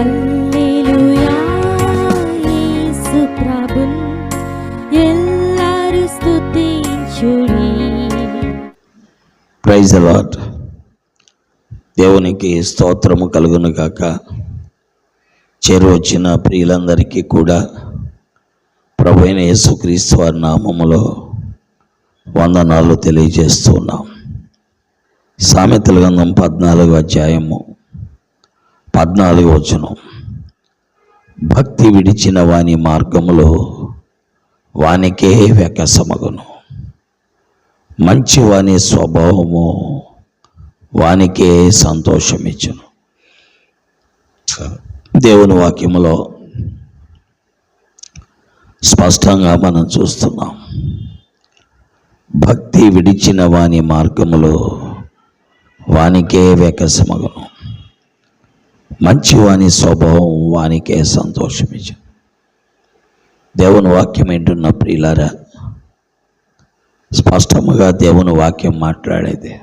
హల్లెలూయా యేసు ప్రభున్ ఎల్లరూ స్తుతించుడి. Praise the Lord. దేవునికి స్తోత్రము కలుగును గాక. చేరువచ్చిన ప్రియులందరికీ కూడా ప్రభు అయిన యేసుక్రీస్తు వారి నామములో వందనాలు తెలియజేస్తున్నాం. సామెతల గ్రంథం 14వ అధ్యాయము 14వ వచనం. భక్తి విడిచిన వాని మార్గములో వానికే వెకసమగును, మంచి వాని స్వభావము వానికే సంతోషమిచ్చును. దేవుని వాక్యములో స్పష్టంగా మనం చూస్తున్నాం. భక్తి విడిచిన వాని మార్గములో వానికే వెకసమగును, మంచి వాని స్వభావం వానికే సంతోషమిచ్చు. దేవుని వాక్యం ఏంటున్న ప్రియులారా, స్పష్టముగా దేవుని వాక్యం మాట్లాడేది.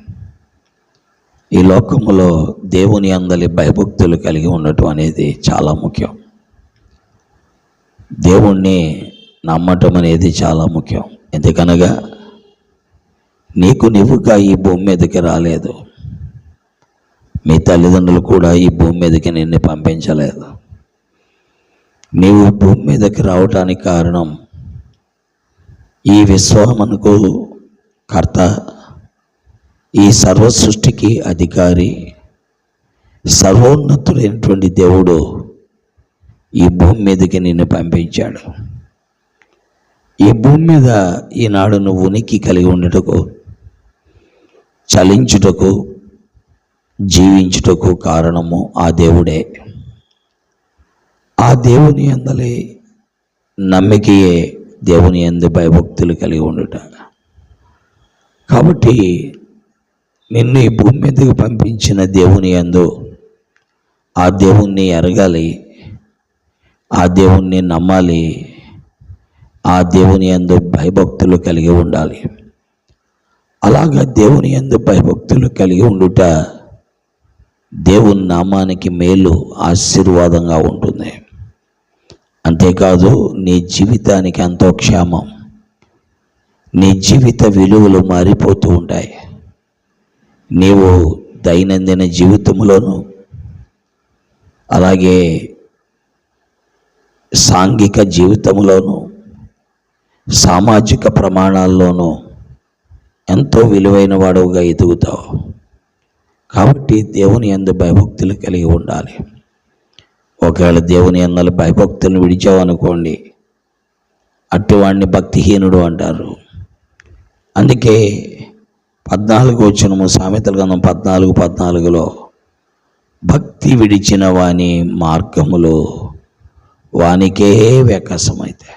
ఈ లోకములో దేవుని అందలి భయభక్తులు కలిగి ఉండటం అనేది చాలా ముఖ్యం. దేవుణ్ణి నమ్మటం అనేది చాలా ముఖ్యం. ఎందుకనగా నీకు నీవుగా ఈ భూమి మీదకి రాలేదు, మీ తల్లిదండ్రులు కూడా ఈ భూమి మీదకి నిన్ను పంపించలేదు. నీవు భూమి మీదకి రావటానికి కారణం ఈ విశ్వమునకు కర్త, ఈ సర్వ సృష్టికి అధికారి, సర్వోన్నతుడైనటువంటి దేవుడు ఈ భూమి మీదకి నిన్ను పంపించాడు. ఈ భూమి మీద ఈనాడు నువ్వు ఉనికి కలిగి ఉండటకు, చలించుటకు, జీవించుటకు కారణము ఆ దేవుడే. ఆ దేవుని యందలి నమ్మికయే దేవుని యందు భయభక్తులు కలిగి ఉండుట. కాబట్టి నిన్ను ఈ భూమి మీదకి పంపించిన దేవుని యందు ఆ దేవుణ్ణి ఎరగాలి, ఆ దేవుణ్ణి నమ్మాలి, ఆ దేవుని యందు భయభక్తులు కలిగి ఉండాలి. అలాగా దేవుని యందు భయభక్తులు కలిగి ఉండుట దేవుని నామానికి మేలు, ఆశీర్వాదంగా ఉంటుంది. అంతేకాదు నీ జీవితానికి ఎంతో క్షేమం. నీ జీవిత విలువలు మారిపోతూ ఉంటాయి. నీవు దైనందిన జీవితంలోనూ, అలాగే సాంఘిక జీవితంలోనూ, సామాజిక ప్రమాణాల్లోనూ ఎంతో విలువైన వాడుగా ఎదుగుతావు. కాబట్టి దేవుని యందు భయభక్తులు కలిగి ఉండాలి. ఒకవేళ దేవుని యందు భయభక్తులను విడిచావు అనుకోండి, అట్టివాడిని భక్తిహీనుడు అంటారు. అందుకే 14వ వచనము, సామెతల గ్రంథం 14:14లో భక్తి విడిచిన వాని మార్గములో వానికే వెకసమైతే.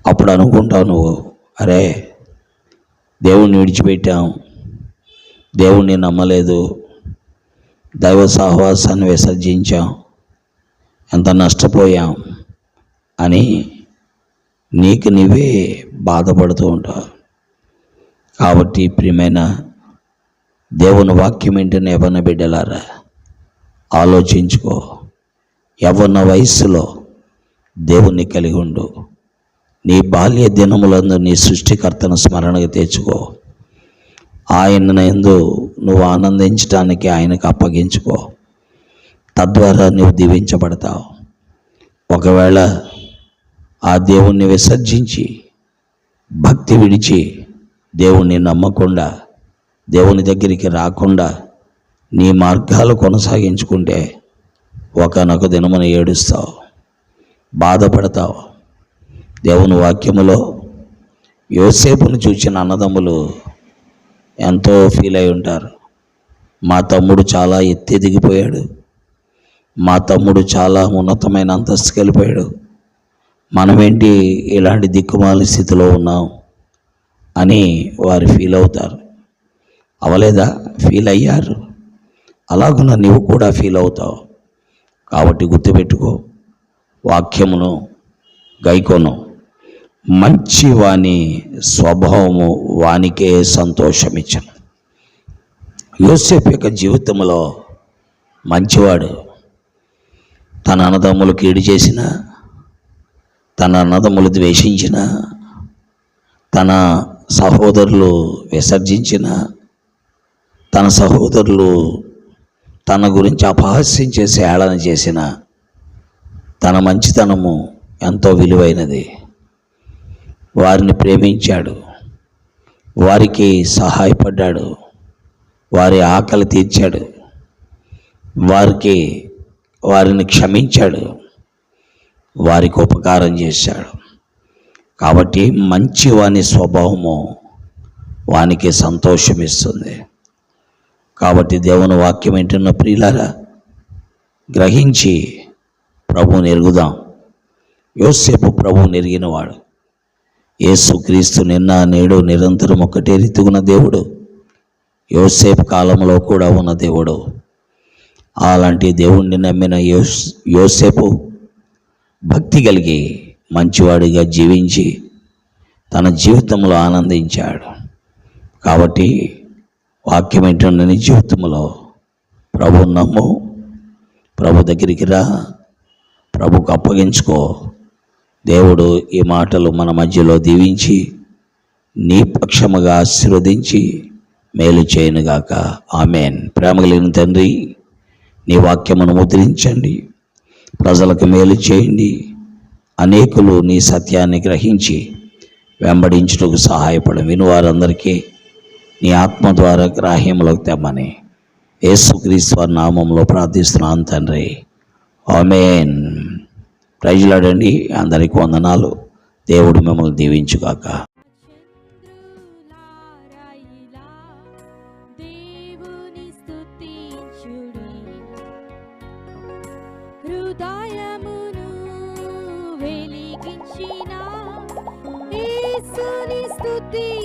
అప్పుడు అనుకుంటావు నువ్వు, అరే దేవుణ్ణి విడిచిపెట్టాం, దేవుణ్ణి నమ్మలేదు, దైవ సహవాసాన్ని విసర్జించాం, ఎంత నష్టపోయాం అని నీకు నీవే బాధపడుతూ ఉంటావు. కాబట్టి ప్రియమైన దేవుని వాక్యం ఏంటనే యవ్వన బిడ్డలారా, ఆలోచించుకో. యవ్వన వయస్సులో దేవుణ్ణి కలిగి ఉండు. నీ బాల్య దినములందు నీ సృష్టికర్తను స్మరణకు తెచ్చుకో. ఆయన యందు నువ్వు ఆనందించడానికి ఆయనకు అప్పగించుకో. తద్వారా నువ్వు దీవించబడతావు. ఒకవేళ ఆ దేవుణ్ణి విసర్జించి భక్తి విడిచి దేవుణ్ణి నమ్మకుండా, దేవుని దగ్గరికి రాకుండా నీ మార్గాలు కొనసాగించుకుంటే ఒకనొక దినమున ఏడుస్తావు, బాధపడతావు. దేవుని వాక్యములో యోసేపును చూసిన అన్నదమ్ములు ఎంతో ఫీల్ అయి ఉంటారు. మా తమ్ముడు చాలా ఎదిగిపోయాడు, మా తమ్ముడు చాలా ఉన్నతమైన అంతస్తుకి వెళ్ళిపోయాడు, మనమేంటి ఇలాంటి దిక్కుమాల స్థితిలో ఉన్నాం అని వారు ఫీల్ అవుతారు. అవలేదా? ఫీల్ అయ్యారు. అలాగున్న నీవు కూడా ఫీల్ అవుతావు. కాబట్టి గుర్తుపెట్టుకో, వాక్యమును గైకొను. మంచి వాని స్వభావము వానికే సంతోషమిచ్చను. యోసేపు యొక్క జీవితంలో మంచివాడు, తన అన్నదమ్ములు కీడు చేసిన, తన అన్నదమ్ములు ద్వేషించిన, తన సహోదరులు విసర్జించిన, తన సహోదరులు తన గురించి అపహాస్యం చేసి ఏళన చేసిన తన మంచితనము ఎంతో విలువైనది. వారిని ప్రేమించాడు, వారికి సహాయపడ్డాడు, వారి ఆకలి తీర్చాడు, వారిని క్షమించాడు, వారికి ఉపకారం చేశాడు. కాబట్టి మంచి వాని స్వభావము వానికి సంతోషం ఇస్తుంది. కాబట్టి దేవుని వాక్యం వింటున్న ప్రియులారా, గ్రహించి ప్రభువుని ఎరుగుదాం. యోసేపు ప్రభువుని ఎరిగినవాడు. యేసుక్రీస్తు నిన్న నేడు నిరంతరం ఒకటే రీతిగున్న దేవుడు. యోసేపు కాలంలో కూడా ఉన్న దేవుడు. అలాంటి దేవుణ్ణి నమ్మిన యోసేపు భక్తి కలిగి మంచివాడిగా జీవించి తన జీవితంలో ఆనందించాడు. కాబట్టి వాక్యం ఏంటంటే నీ జీవితంలో ప్రభు నమ్ము, ప్రభు దగ్గరికి రా, ప్రభుకు అప్పగించుకో. దేవుడు ఈ మాటలు మన మధ్యలో దీవించి నీ పక్షముగా ఆశీర్వదించి మేలు చేయనుగాక. ఆమెన్. ప్రేమ కలిగిన తండ్రి, నీ వాక్యమును ముద్రించండి, ప్రజలకు మేలు చేయండి. అనేకులు నీ సత్యాన్ని గ్రహించి వెంబడించుటకు సహాయపడి వినువారందరికీ నీ ఆత్మ ద్వారా గ్రాహ్యంలోకి తెమ్మని యేసుక్రీస్తు వారి నామంలో ప్రార్థిస్తున్నాను తండ్రి. ఆమేన్. ప్రైజ్లాడండి. అందరికీ వందనాలు. దేవుడు మిమ్మల్ని దీవించుగాక. చంద్రులారాయిలా దేవుని స్తుతించుడి, హృదయమును వెలిగించిన యేసుని స్తుతి